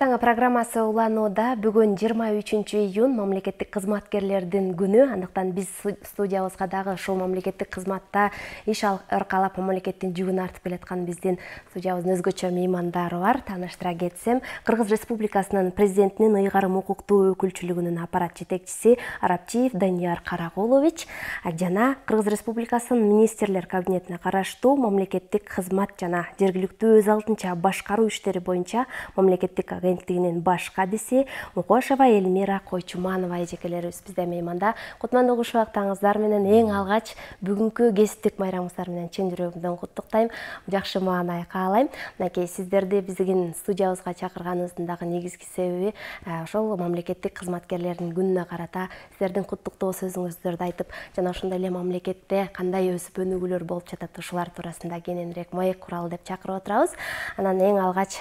таңы программасы уланууда. Бүгүн 23 июнь мамлекеттик кызматкерлердин күнү. Андыктан биз студиябызга дагы ушул мамлекеттик кызматта иш аркалап мамлекеттин жүгүн артып келаткан биздин студиябыздын өзгөчө меймандары бар. Тааныштыра кетсем, Кыргыз Республикасынын президентинин ыйгарым укуктуу өкүлчүлүгүнүн аппарат жетекчиси Арапчиев Данияр Карагулович жана Кыргыз Республикасынын министрлер кабинетине караштуу мамлекеттик кызмат жана жергиликтүү өз алдынча башкаруу иштери боюнча мамлекеттик агенттигинин баш кадиси Мукошева Эльмира Койчуманова эжекелерибиз бизде мейманда. Кутмандуу куш убактыңыздар менен эң алгач бүгүнкү кесиптик майрамыңыздар менен чын жүрөгүмдөн куттуктайм. Жакшы маанай каалайм. Мынакей сиздерди биздин студиябызга чакырганыбыздын дагы негизги себеби ошол мамлекеттик кызматкерлердин күнүнө карата сиздердин куттуктоо сөзүңүздөрдү айтып, жана ошондой эле мамлекетте кандай өсүп өнүгүүлөр болуп жатат ушулар туурасында кененирээк маек куралы деп чакырып отурабыз. Анан эң алгач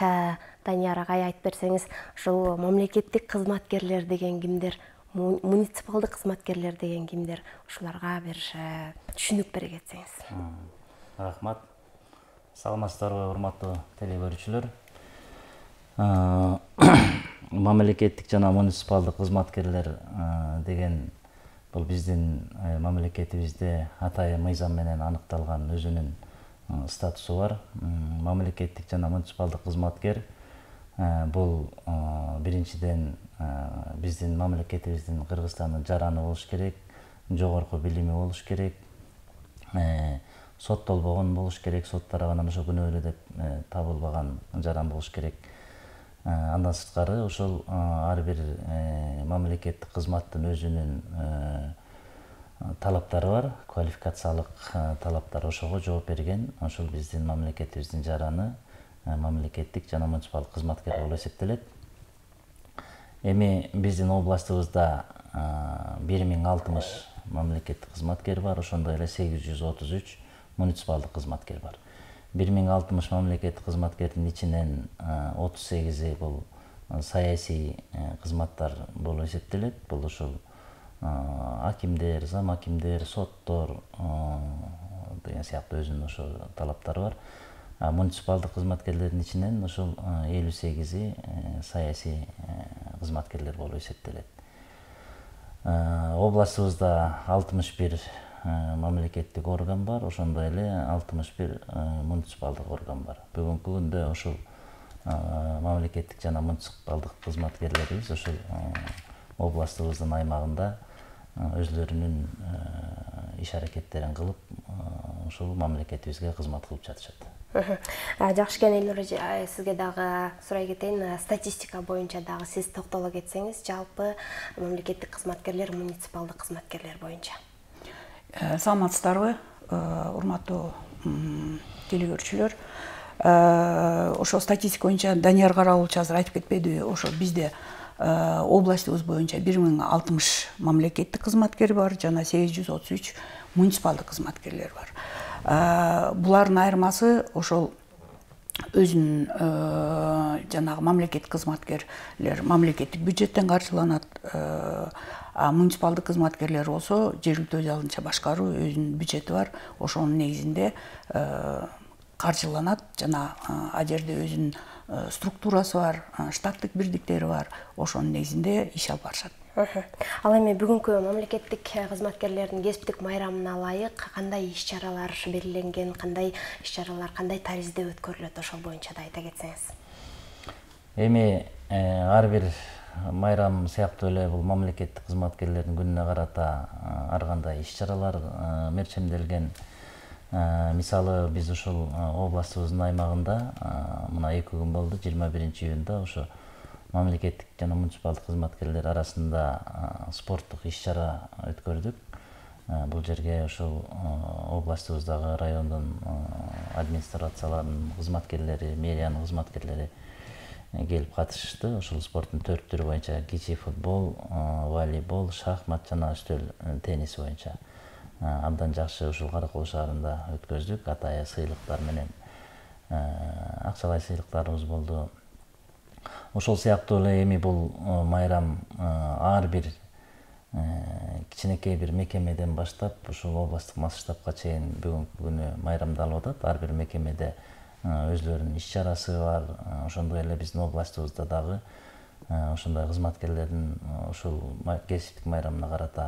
Данияр агай айтып берсеңиз, ушул мамлекеттик кызматкерлер деген кимдер, муниципалдык кызматкерлер деген кимдер, ушуларга бир түшүнүк бере кетсеңиз. Рахмат. Саламатсыздарбы, урматтуу теле мамлекеттик жана муниципалдык кызматкерлер деген бул биздин мамлекетибизде атайын мыйзам менен аныкталган өзүнүн статусу бар. Мамлекеттик жана муниципалдык кызматкер бул биринчиден биздин мамлекетибиздин Кыргызстандын жараны болуш керек, жогорку билими болуш керек, соттолбогон болуш керек, сот тарабынан ошо күнөөлүү деп табылбаган жаран болуш керек. Андан сырткары ошол ар бир мамлекеттик кызматтын өзүнүн талаптары бар, квалификациялык талаптар, ошого жооп берген ошол биздин мамлекетибиздин жараны мамлекеттик жана муниципалдык кызматкер болуп эсептелет. Эми биздин областыбызда 1060 мамлекеттик кызматкер бар, ошондой эле 833 муниципалдык кызматкер бар. 1060 мамлекеттик кызматкердин ичинен 38-и бул саясий кызматтар болуп эсептелет. Бул ушул акимдер, зам акимдер, соттор деген сыяктуу өзүнүн ошо талаптары бар. Муниципалдык кызматкерлердин ичинен ушул 58-и саясий кызматкерлер болуп эсептелет. Областыбызда 61 мамлекеттик орган бар, ошондой эле 61 муниципалдык орган бар. Бүгүнкү күндө ушул мамлекеттик жана муниципалдык кызматкерлерибиз ушул областыбыздын аймагында өзлөрүнүн иш аракеттерин кылып, ушул мамлекетибизге кызмат кылып жатышат. Жакшы экен, Элнур эже, сизге дагы сурай кетейин, статистика боюнча дагы сиз токтоло кетсеңиз, жалпы мамлекеттик кызматкерлер, муниципалдык кызматкерлер боюнча. Саламатсыздарбы, урматтуу телегөрүүчүлөр. Ошо статистика боюнча Данияр Карагулович азыр айтып кетпедиби, ошо бизде областыбыз боюнча 1060 мамлекеттик кызматкер бар, жана 833 муниципалдык кызматкерлер бар. Булардын айырмасы ошол өзүнүн жанагы мамлекеттик кызматкерлер мамлекеттик бюджеттен каржыланат, муниципалдык кызматкерлер болсо жергиликтүү өз алдынча башкаруу өзүнүн бюджети бар, ошонун негизинде каржыланат жана ал жерде өзүнүн структурасы бар, штаттык бирдиктери бар, ошонун негизинде иш алып барышат. Ал эми бүгүнкү мамлекеттик кызматкерлердин кесиптик майрамына ылайык кандай иш-чаралар белгиленген, кандай иш-чаралар кандай таризде өткөрүлөт, ошол боюнча да айта кетсеңиз. Эми ар бир майрам сыяктуу эле бул мамлекеттик кызматкерлердин күнүнө карата ар кандай иш-чаралар мерчемделген. Мисалы биз ушул областыбыздын аймагында мына 2 күн болду, 21 июнда ошо мамлекеттик жана муниципалдык кызматкерлер арасында спорттук иш-чара өткөрдүк. Бул жерге ошол областыбыздагы райондун администрацияларынын кызматкерлери, мэриянын кызматкерлери келип катышты. Ошол спорттун 4 түрү боюнча кичи футбол, волейбол, шахмат жана үстөл тенниси боюнча абдан жакшы ушул Каракол шаарында өткөздүк. Атайын сыйлыктар менен акчалай сыйлыктарыбыз болду. Ошол сыяктуу эле эми бул майрам ар бир кичинекей бир мекемеден баштап ушул областтык масштабка чейин бүгүнкү күнү майрамдалып атат. Ар бир мекемеде өзлөрүнүн иш чарасы бар. Ошондой эле биздин областыбызда дагы ошондой кызматкерлердин ушул кесиптик майрамына карата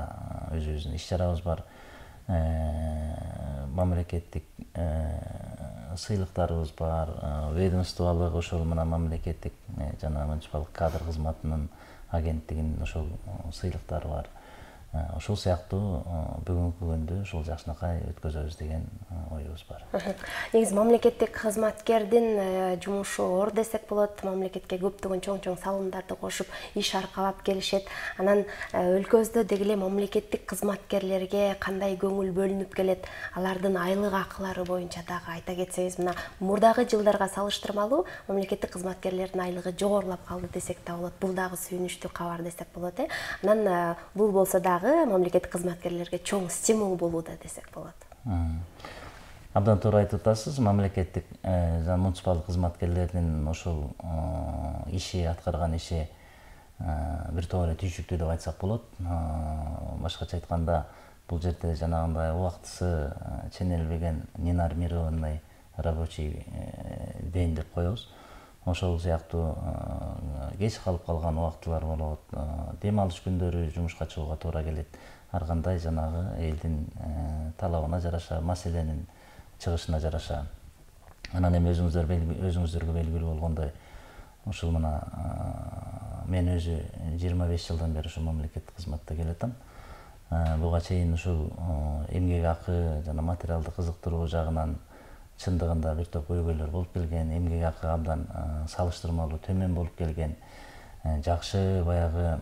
өзүбүздүн иш чарабыз бар. Мамлекеттик сыйлыктарыбыз бар, ведомстволук ошол мына мамлекеттик жана муниципалдык кадр кызматынын агенттигинин ошол сыйлыктары бар. Ошол сыяктуу бүгүнкү күндү ушул жакшынакай өткөзөбүз деген оюбуз бар. Негизи мамлекеттик кызматкердин жумушу оор десек болот. Мамлекетке көптөгөн чоң салымдарды кошуп, иш аркалап келишет. Анан өлкөбүздө деги эле мамлекеттик кызматкерлерге кандай көңүл бөлүнүп келет? Алардын айлык акылары боюнча дагы айта кетсеңиз, мына мурдагы жылдарга салыштырмалуу мамлекеттик кызматкерлердин айлыгы жогорулап калды десек да болот. Бул дагы сүйүнүчтүү кабар десек болот. Анан бул болсо дагы мамлекеттик кызматкерлерге чоң стимул болууда десек болот. Абдан туура айтып атасыз. Мамлекеттик жана муниципалдык кызматкерлердин ошол иши, аткарган иши бир топ эле түйшүктүү деп айтсак болот. Башкача айтканда, бул жерде жанагындай убактысы ченелбеген ненормированный рабочий день деп коебуз. Ошол сыяктуу кеч калып калган убактылар болот. Дем алыш күндөрү жумушка чыгууга туура келет. Ар кандай жанагы элдин талабына жараша, маселенин чыгышына жараша. Анан эми өзүңүздөргө белгилүү болгондой, ушул мына мен өзү 25 жылдан бери ушул мамлекеттик кызматта келатам. Буга чейин ушул эмгек акы жана материалдык кызыктыруу жагынан чындыгында бир топ көйгөйлөр болуп келген, эмгек акы абдан салыштырмалуу төмөн болуп келген. Жакшы баягы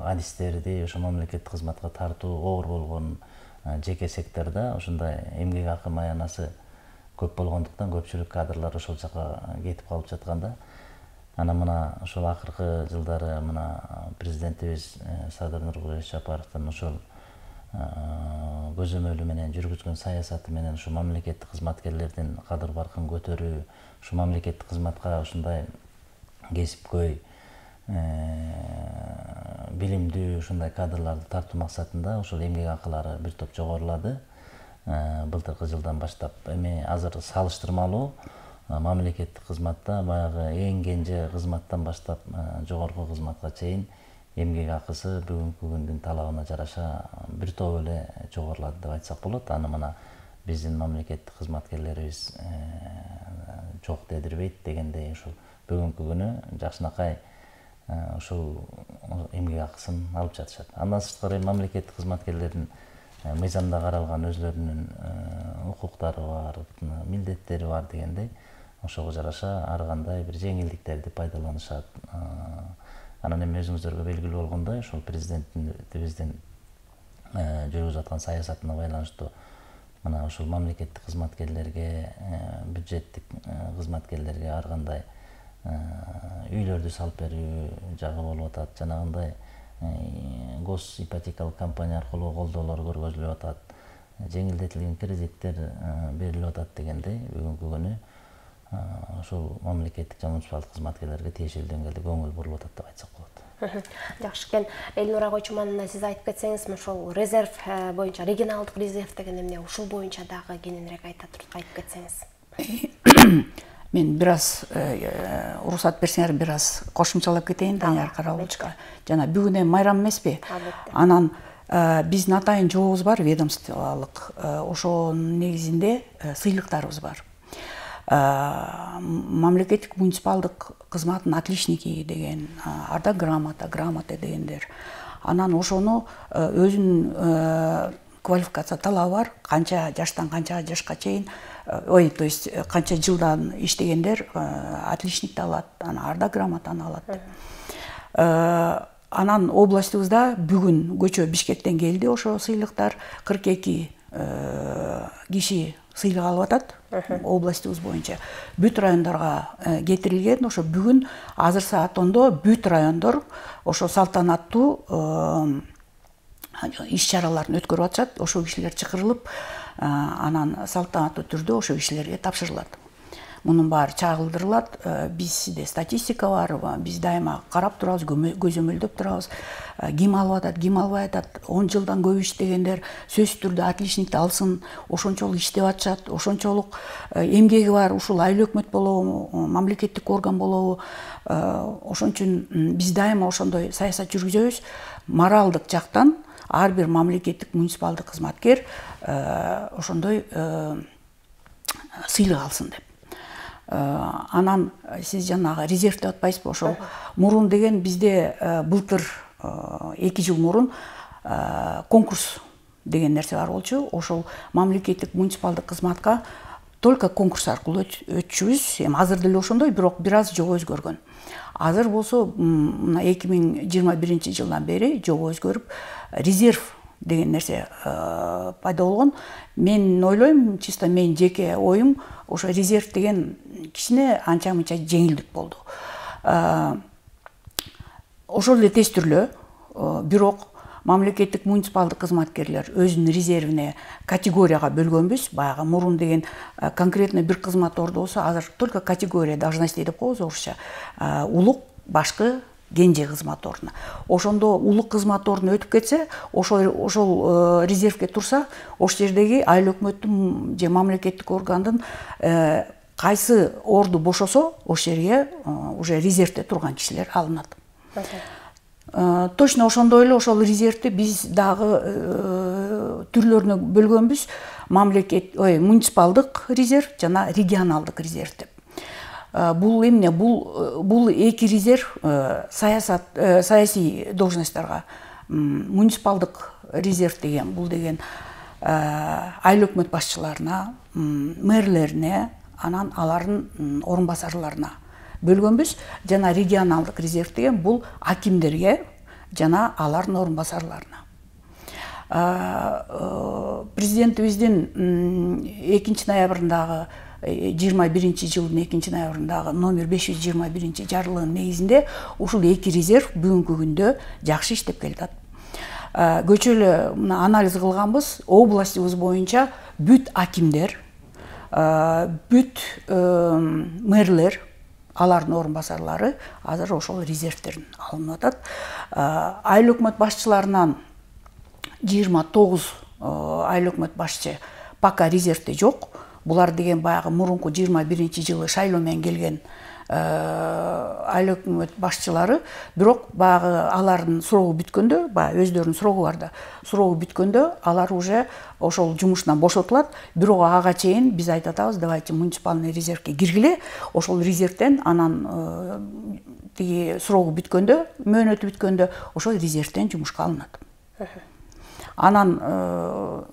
адистерди ошо мамлекеттик кызматка тартуу оор болгон жеке секторда ушундай эмгек акы маянасы көп болгондуктан көпчүлүк кадрлар ошол жака кетип калып жатканда, анан мына ушул акыркы жылдары мына президентибиз Садыр Нурбулович Жапаровдун ошол көзөмөлү менен жүргүзгөн саясаты менен ушу мамлекеттик кызматкерлердин кадыр баркын көтөрүү, ушу мамлекеттик кызматка ушундай кесипкөй, билимдүү ушундай кадрларды тартуу максатында ушул эмгек акылары бир топ жогорулады былтыркы жылдан баштап. Эми азыр салыштырмалуу мамлекеттик кызматта баягы эң кенже кызматтан баштап жогорку кызматка чейин эмгек акысы бүгүнкү күндүн талабына жараша бир топ эле жогорулады деп айтсак болот. Аны мына биздин мамлекеттик кызматкерлерибиз жок дедирбейт дегендей ушул бүгүнкү күнү жакшынакай ушул эмгек акысын алып жатышат. Андан сырткары мамлекеттик кызматкерлердин мыйзамда каралган өзлөрүнүн укуктары бар, милдеттери бар дегендей, ошого жараша ар кандай бир жеңилдиктерди пайдаланышат. Анан эми өзүңүздөргө белгилүү болгондой, ошол президентибиздин жүргүзүп аткан саясатына байланыштуу мына ушул мамлекеттик кызматкерлерге, бюджеттик кызматкерлерге ар кандай үйлөрдү салып берүү жагы болуп атат. Жанагындай гос ипотекалык компания аркылуу колдоолор көргөзүлүп атат. Жеңилдетилген кредиттер берилип атат дегендей, бүгүнкү күнү ошол мамлекеттик жана муниципалдык кызматкерлерге тиешелүү деңгээлде көңүл бурулуп атат деп айтсак болот. Жакшы экен. Элнура Койчумановна, сиз айтып кетсеңиз, ошол резерв боюнча, регионалдык резерв деген эмне, ушул боюнча дагы кененирээк айтып кетсеңиз. Мен бир аз уруксат берсеңер бир аз кошумчалап кетейин Данияр Караловичка. Жана бүгүн эми майрам эмеспи? Анан биздин атайын жобобуз бар, ведомстволук. Ошонун негизинде сыйлыктарыбыз бар. Мамлекеттик муниципалдык кызматтын отличники деген, арда грамота дегендер. Анан ошону өзүнүн квалификация талабы бар, канча жаштан канча жашка чейин, то есть канча жылдан иштегендер отличникти алат, анан арда грамотаны алат. Анан областыбызда бүгүн көчө Бишкектен келди ошо сыйлыктар. 42 киши сыйлык алып атат областыбыз боюнча. Бүт райондорго кетирилген. Ошо бүгүн азыр саат 10-до бүт райондор ошо салтанаттуу иш-чараларын өткөрүп атышат. Ошо кишилер чакырылып, анан салтанаттуу түрдө ошо кишилерге тапшырылат. мунун баары чагылдырылат. Бизде статистика бар, биз дайыма карап турабыз, көзөмөлдөп турабыз. Ким алып атат, ким албай атат, 10 жылдан көп иштегендер сөзсүз түрдө отличникти алсын, ошончолук иштеп атышат, ошончолук эмгеги бар, ушул айыл өкмөт болобу, мамлекеттик орган болобу. Ошон үчүн биз дайыма ошондой саясат жүргүзөбүз. Моралдык жактан ар бир мамлекеттик муниципалдык кызматкер ошондой сыйлык алсын деп. Анан сиз жанагы резерв деп атпайсызбы, ошол мурун деген бизде былтыр 2 жыл мурун конкурс деген нерсе бар болчу. Ошол мамлекеттик муниципалдык кызматка только конкурс аркылуу өтчүбүз. Эми азыр деле ошондой, бирок бир аз жобо өзгөргөн. Азыр болсо мына 2021 жылдан бери жобо өзгөрүп, резерв деген нерсе пайда болгон. Мен ойлойм, чисто менин жеке оюм, ошо резерв деген кичине анча-мынча жеңилдик болду. Ошол эле тез түрлө, бирок мамлекеттик муниципалдык кызматкерлер өзүнүн резервине категорияга бөлгөнбүз. Баягы мурун деген конкретно бир кызмат орду болсо, азыр только категория должностей деп коебуз орусча. Улук, башкы, кенже кызмат ордуна. Ошондо улук кызмат ордуна өтүп кетсе, ошол резервге турса, ошол жердеги айыл өкмөттүн же мамлекеттик органдын кайсы орду бошосо, ошол жерге уже резервде турган кишилер алынат. Точно ошондой эле ошол резервди биз дагы түрлөрүнө бөлгөнбүз. Муниципалдык резерв жана регионалдык резерв деп. Бул эмне? Бул эки резерв саясий должностторго. Муниципалдык резерв деген бул деген айыл өкмөт башчыларына, мэрлерине, анан алардын орун басарларына бөлгөнбүз. Жана регионалдык резерв деген бул акимдерге жана алардын орун басарларына. Президентибиздин 2 ноябрындагы 21 жылдын 2 ноябрындагы номер 521 жарлыгынын негизинде ушул эки резерв бүгүнкү күндө жакшы иштеп келатат. Көчө эле анализ кылганбыз, областыбыз боюнча бүт акимдер, бүт мэрлер, алардын орун басарлары азыр ошол резервтерин алынып атат. Айыл өкмөт башчыларынан 29 айыл өкмөт башчы пока резервде жок. Булар деген баягы мурунку 21 жылы шайлоо менен келген айыл өкмөт башчылары, бирок баягы алардын сурогу бүткөндө, баягы өздөрүнүн сурогу бар да, сурогу бүткөндө алар уже ошол жумушунан бошотулат. Бирок ага чейин биз айтып атабыз, давайте муниципальный резервге киргиле, ошол резервден анан тиги сурогу бүткөндө, мөөнөтү бүткөндө ошол резервден жумушка алынат. Анан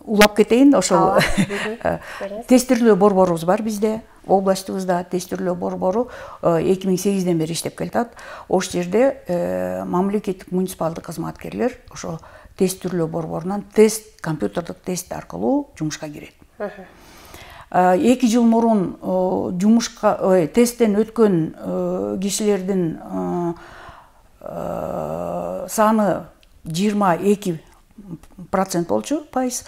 улап кетейин, ошол тестирлөө борборубуз бар бизде, областыбызда тестирлөө борбору 2008-ден бери иштеп келатат. Ошол жерде мамлекеттик муниципалдык кызматкерлер ошо тестирлөө борборунан компьютердик тест аркылуу жумушка кирет. 2 жыл мурун жумушка тесттен өткөн кишилердин саны 22% болчу, пайыз.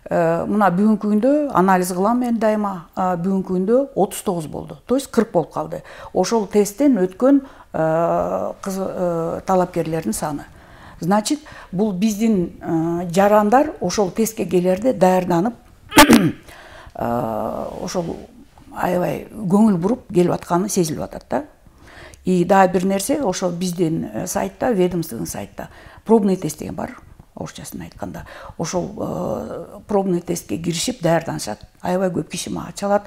Мына бүгүнкү күндө анализ кылам мен дайыма, бүгүнкү күндө 39 болду. То есть 40 болуп калды. Ошол тесттен өткөн талапкерлердин саны. Значит, бул биздин жарандар ошол тестке келерде даярданып, ошол аябай көңүл буруп келип атканы сезилип атат да. И дагы бир нерсе, ошол биздин сайтта, ведомствонун сайтта пробный тест деген бар. Орусчасын айтканда, ошол пробный тестке киришип даярданышат. Аябай көп киши мага чалат.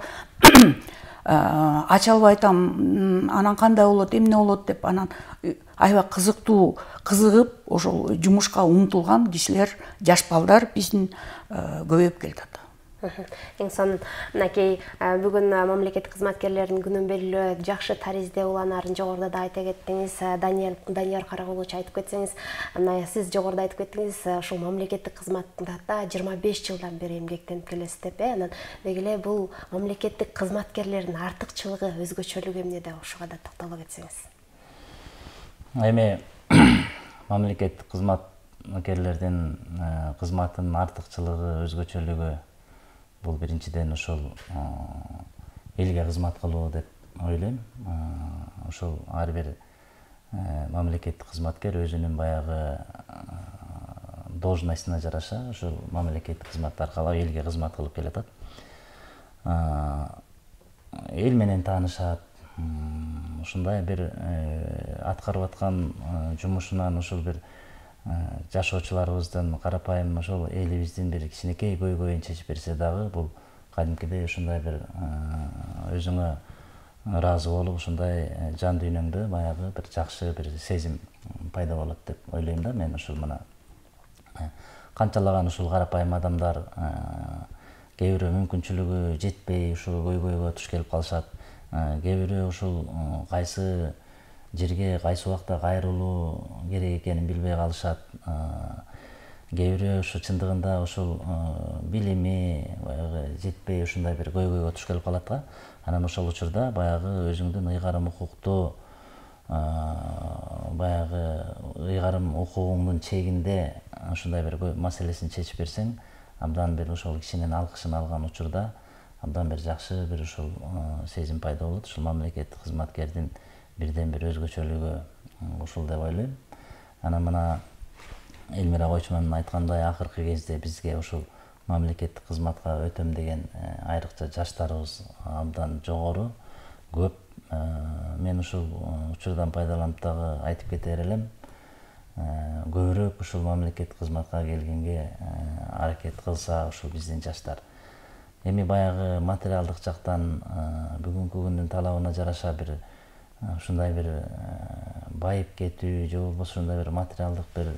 Ача албай атам, анан кандай болот, эмне болот деп, анан аябай кызыктуу, кызыгып, ошол жумушка умтулган кишилер, жаш балдар биздин көбөйүп келатат. Эң сонун мынакей бүгүн мамлекеттик кызматкерлердин күнүн белгилөө жакшы таризде уланаарын жогоруда да айта кеттиңиз. Данияр Карагулович айтып кетсеңиз, мына сиз жогоруда айтып кеттиңиз, ушул мамлекеттик кызматта 25 жылдан бери эмгектенип келесиз деп, анан деги эле бул мамлекеттик кызматкерлердин артыкчылыгы, өзгөчөлүгү эмнеде, ошого да токтоло кетсеңиз. Эми мамлекеттик кызматкерлердин кызматынын артыкчылыгы, өзгөчөлүгү бул биринчиден ошол элге кызмат кылуу деп ойлойм. Ошол ар бир мамлекеттик кызматкер өзүнүн баягы должностуна жараша ушул мамлекеттик кызматты аркалап элге кызмат кылып келатат. Эл менен таанышат, ушундай бир аткарып аткан жумушунан ушул бир жашоочуларыбыздын карапайым ошол элибиздин бир кичинекей көйгөйүн чечип берсе дагы бул кадимкидей ушундай бир өзүңө ыраазы болуп ушундай жан дүйнөңдө баягы бир жакшы бир сезим пайда болот деп ойлойм да. Мен ушул мына канчалаган ушул карапайым адамдар кээ бирөө мүмкүнчүлүгү жетпей ушул көйгөйгө туш келип калышат. Кээ бирөө ушул кайсы жерге кайсы убакта кайрылуу керек экенин билбей калышат. Кээ бирөө ушу чындыгында ушул билими баягы жетпей ушундай бир көйгөйгө туш келип калат да. Анан ошол учурда баягы өзүңдүн ыйгарым укуктуу баягы ыйгарым укугуңдун чегинде ушундай бир маселесин чечип берсең, абдан бир ошол кишинин алкышын алган учурда абдан бир жакшы бир ушул сезим пайда болот. Ушул мамлекеттик кызматкердин бирден бир өзгөчөлүгү ушул деп ойлойм. Анан мына Элмира Койчуманын айткандай акыркы кезде бизге ушул мамлекеттик кызматка өтөм деген айрыкча жаштарыбыз абдан жогору, көп. Мен ушул учурдан пайдаланып дагы айтып кетер элем. Көбүрөөк ушул мамлекеттик кызматка келгенге аракет кылса ушул биздин жаштар. Эми баягы материалдык жактан бүгүнкү күндүн талабына жараша бир ушундай бир байып кетүү же болбосо ушундай бир материалдык бир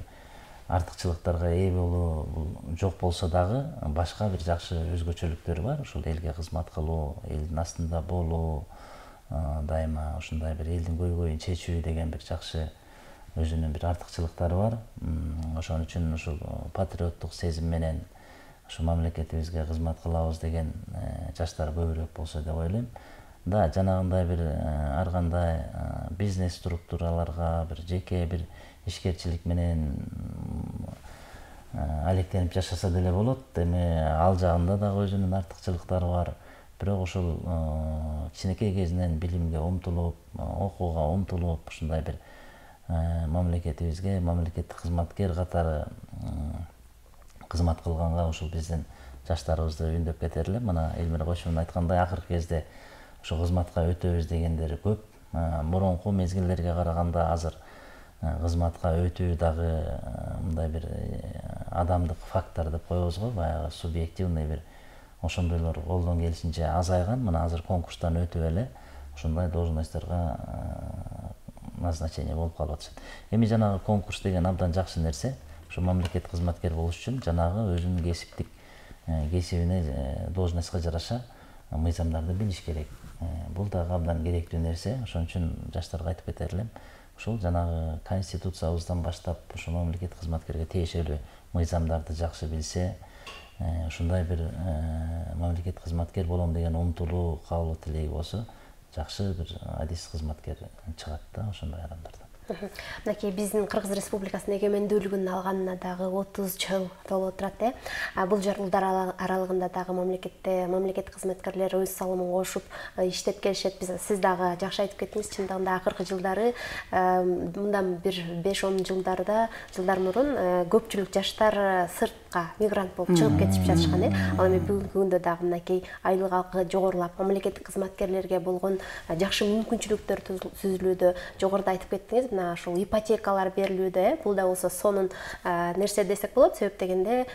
артыкчылыктарга ээ болуу бул жок болсо дагы башка бир жакшы өзгөчөлүктөр бар. Ушул элге кызмат кылуу, элдин астында болуу, дайыма ушундай бир элдин көйгөйүн чечүү деген бир жакшы өзүнүн бир артыкчылыктары бар. Ошон үчүн ушул патриоттук сезим менен ушу мамлекетибизге кызмат кылабыз деген жаштар көбүрөөк болсо деп ойлойм. Да, жанагындай бир ар кандай бизнес структураларга бир жеке бир ишкерчилик менен алектенип жашаса деле болот. Эми ал жагында дагы өзүнүн артыкчылыктары бар. Бирок ушул кичинекей кезинен билимге умтулуп, окууга умтулуп, ушундай бир мамлекетибизге мамлекеттик кызматкер катары кызмат кылганга ушул биздин жаштарыбызды үндөп кетер элем. Мына Элмира Койчуман айткандай акыркы кезде ушу кызматка өтөбүз дегендер көп. Мурунку мезгилдерге караганда азыр кызматка өтүү дагы мындай бир адамдык фактор деп коебуз го, баягы субъективный бир ошондойлор колдон келишинче азайган. Мына азыр конкурстан өтүп эле ушундай должностторго назначение болуп калып атышат. Эми жанагы конкурс деген абдан жакшы нерсе. Ушу мамлекеттик кызматкер болуш үчүн жанагы өзүнүн кесиптик кесибине должностко жараша мыйзамдарды билиш керек. Бул дагы абдан керектүү нерсе. Ошон үчүн жаштарга айтып кетер элем. Ушул жанагы конституциябыздан баштап ушу мамлекеттик кызматкерге тиешелүү мыйзамдарды жакшы билсе, ушундай бир мамлекеттик кызматкер болом деген умтулуу, каалоо тилеги болсо, жакшы бир адис кызматкер чыгат да ошондой адамдардан. Мынакей биздин Кыргыз Республикасынын эгемендүүлүгүн алганына дагы 30 жыл толуп турат. Бул жылдар аралыгында дагы мамлекеттик кызматкерлер өз салымын кошуп иштеп келишет. Сиз дагы жакшы айтып кеттиңиз, чындыгында акыркы жылдары мындан бир 5-10 жылдар мурун көпчүлүк жаштар сыртка мигрант болуп чыгып кетип жатышкан. Ал эми бүгүнкү күндө дагы мынакей айлык акы жогорулап, мамлекеттик кызматкерлерге болгон жакшы мүмкүнчүлүктөр түзүлүүдө. Жогоруда айтып кеттиңиз, ушул ипотекалар берилүүдө, бул да болсо сонун нерсе десек болот. Себеп дегенде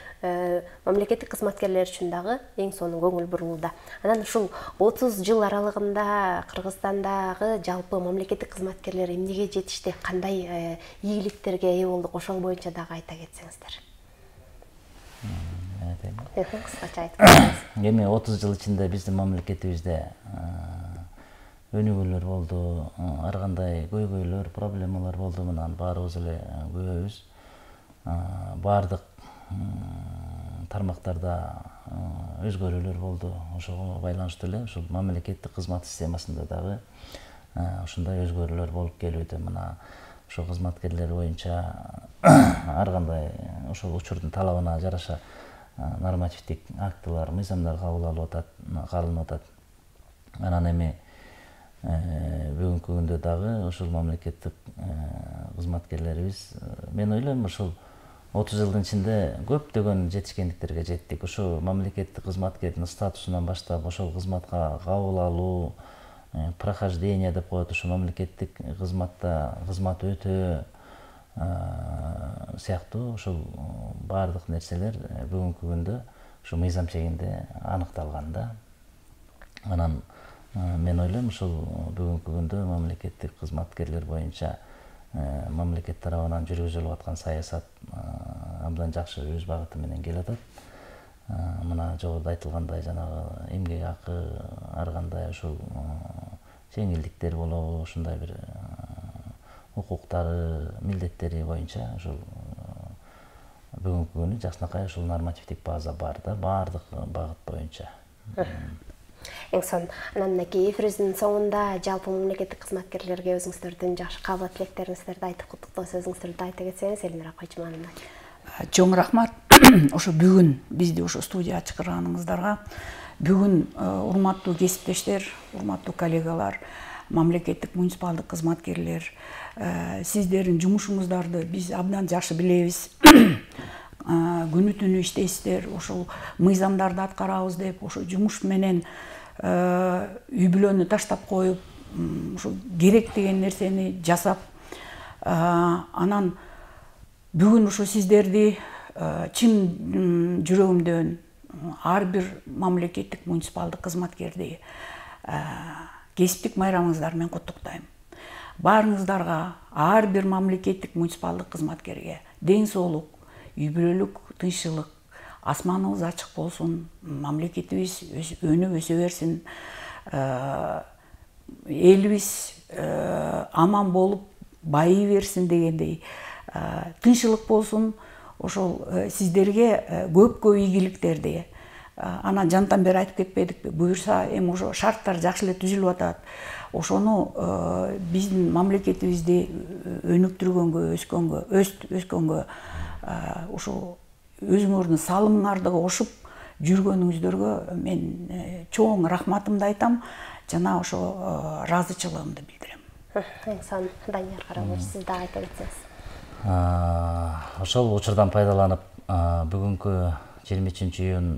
мамлекеттик кызматкерлер үчүн дагы эң сонун көңүл бурулууда. Анан ушул 30 жыл аралыгында Кыргызстандагы жалпы мамлекеттик кызматкерлер эмнеге жетишти, кандай ийгиликтерге ээ болдук, ошол боюнча дагы айта кетсеңиздер. Кыскача айтып кетсеңиз. Эми 30 жыл ичинде биздин мамлекетибизде өнүгүүлөр болду, ар кандай көйгөйлөр, проблемалар болду. Мына баарыбыз эле күбөбүз. Баардык тармактарда өзгөрүүлөр болду. Ошого байланыштуу эле ушул мамлекеттик кызмат системасында дагы ушундай өзгөрүүлөр болуп келүүдө. Мына ошол кызматкерлер боюнча ар кандай ошол учурдун талабына жараша нормативдик актылар, мыйзамдар кабыл алынып атат. Анан эми бүгүнкү күндө дагы ушул мамлекеттик кызматкерлерибиз, мен ойлойм, ушул 30 жылдын ичинде көптөгөн жетишкендиктерге жеттик. Ушу мамлекеттик кызматкердин статусунан баштап ошол кызматка кабыл алуу, прохождение деп коет, ушу мамлекеттик кызматта кызмат өтөө сыяктуу ушул баардык нерселер бүгүнкү күндө ушу мыйзам чегинде аныкталган да. Анан мен ойлойм, ушул бүгүнкү күндө мамлекеттик кызматкерлер боюнча мамлекет тарабынан жүргүзүлүп аткан саясат абдан жакшы өз багыты менен келатат. Мына жогоруда айтылгандай, жанагы эмгек акы, ар кандай ушул жеңилдиктер болобу, ушундай бир укуктары, милдеттери боюнча ушул бүгүнкү күнү жакшынакай ушул нормативдик база бар да, баардык багыт боюнча. Эң сон, анан мынакей эфирибиздин соңунда жалпы мамлекеттик кызматкерлерге өзүңүздөрдүн жакшы каалоо тилектериңиздерди айтып, куттуктоо сөзүңүздөрдү айта кетсеңиз, Элмира Койчумановна. Чоң рахмат. Ошо бүгүн бизди ошо студияга чакырганыңыздарга, бүгүн урматтуу кесиптештер, урматтуу коллегалар, мамлекеттик муниципалдык кызматкерлер, сиздердин жумушуңуздарды биз абдан жакшы билебиз. Күнү түнү иштейсиздер, ошол мыйзамдарды аткарабыз деп, ошо жумуш менен үй бүлөнү таштап коюп, ошо керек деген нерсени жасап, анан бүгүн ошо сиздерди чын жүрөгүмдөн ар бир мамлекеттик муниципалдык кызматкерди кесиптик майрамыңыздар менен куттуктайм. Баарыңыздарга, ар бир мамлекеттик муниципалдык кызматкерге ден соолук, үй бүлөлүк тынччылык, асманыбыз ачык болсун, мамлекетибиз өнүп өсө берсин, элибиз аман болуп байый берсин дегендей, тынччылык болсун. Ошол сиздерге көп ийгиликтерди. Анан жантан бери айтып кетпедикпи? Буюрса, эми ошо шарттар жакшы эле түзүлүп атат. Ошону биздин мамлекетибизди өнүктүргөнгө, өскөнгө, ошо өзүңөрдүн салымыңарды кошуп жүргөнүңүздөргө мен чоң рахматымды айтам, жана ошо ыраазычылыгымды билдирем. Эң сон, Данияр Карагулович, сиз да айта кетсеңиз. Ошол учурдан пайдаланып, бүгүнкү 23 июнь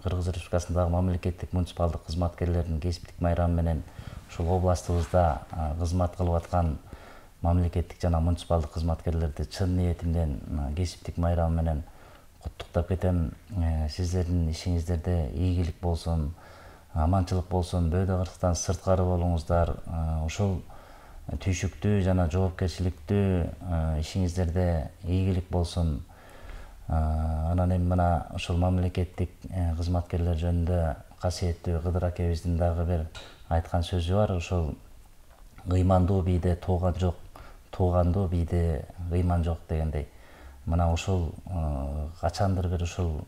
Кыргыз Республикасындагы мамлекеттик муниципалдык кызматкерлердин кесиптик майрамы менен ушул областыбызда кызмат кылып аткан мамлекеттик жана муниципалдык кызматкерлерди чын ниетимден кесиптик майрамы менен куттуктап кетем. Сиздердин ишиңиздерде ийгилик болсун, аманчылык болсун, бөөдө кырсыктан сырткары болуңуздар. Ушул түйшүктүү жана жоопкерчиликтүү ишиңиздерде ийгилик болсун. Анан эми мына ушул мамлекеттик кызматкерлер жөнүндө касиеттүү Кыдыр акебиздин дагы бир айткан сөзү бар. Ушул кыймандуу бийде тууган жок, туугандуу бийде кыйман жок дегендей. Мына ушул качандыр бир ушул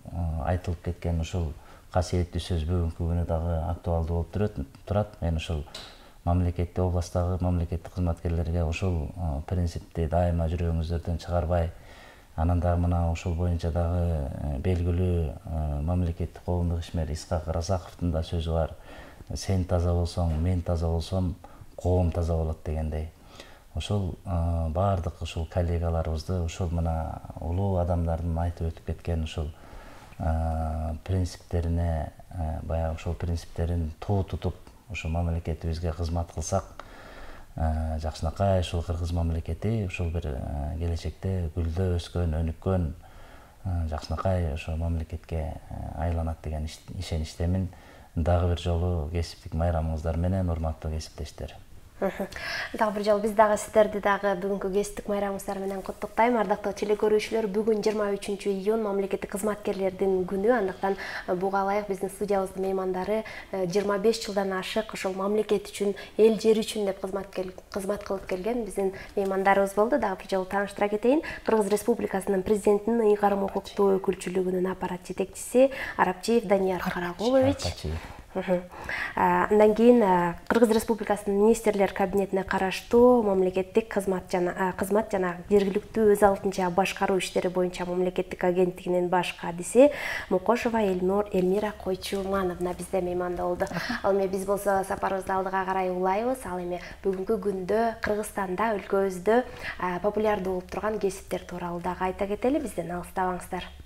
айтылып кеткен ушул касиеттүү сөз бүгүнкү күнү дагы актуалдуу болуп турат. Мен ушул мамлекеттик областтагы мамлекеттик кызматкерлерге ушул принципти дайыма жүрөгүңүздөрдөн чыгарбай, анан дагы мына ушул боюнча дагы белгилүү мамлекеттик коомдук ишмер Исхак Разаковдун да сөзү бар. Сен таза болсоң, мен таза болсом, коом таза болот дегендей. Ошол баардык ушул коллегаларыбызды ушул мына улуу адамдардын айтып өтүп кеткен ушул принциптерине, баягы ушул принциптерин туу тутуп, ушул мамлекетибизге кызмат кылсак, жакшынакай ушул кыргыз мамлекети ушул бир келечекте гүлдөө өскөн, өнүккөн жакшынакай ошо мамлекетке айланат деген ишеничтемин. Дагы бир жолу кесиптик майрамыңыздар менен, урматтуу кесиптештер. Дагы бир жолу биз дагы сиздерди дагы бүгүнкү кесиптик майрамыңыздар менен куттуктайм. Ардактуу телекөрүүчүлөр, бүгүн 23 июнь мамлекеттик кызматкерлердин күнү. Андыктан буга ылайык биздин студиябыздын меймандары 25 жылдан ашык ошол мамлекет үчүн, эл жер үчүн деп кызмат кылып келген биздин меймандарыбыз болду. Дагы бир жолу тааныштыра кетейин. Кыргыз Республикасынын президентинин ыйгарым укуктуу өкүлчүлүгүнүн аппарат жетекчиси Арапчиев Данияр Карагулович. Андан кийин Кыргыз Республикасынын министрлер кабинетине караштуу мамлекеттик кызмат жана жергиликтүү өз алдынча башкаруу иштери боюнча мамлекеттик агенттигинин баш кадиси Мукошова Эльмира Койчумановна бизде мейманда болду. Ал эми биз болсо сапарыбызды алдыга карай улайбыз. Ал эми бүгүнкү күндө Кыргызстанда өлкөбүздө популярдуу болуп турган кесиптер тууралуу дагы айта кетели. Бизден алыстабаңыздар.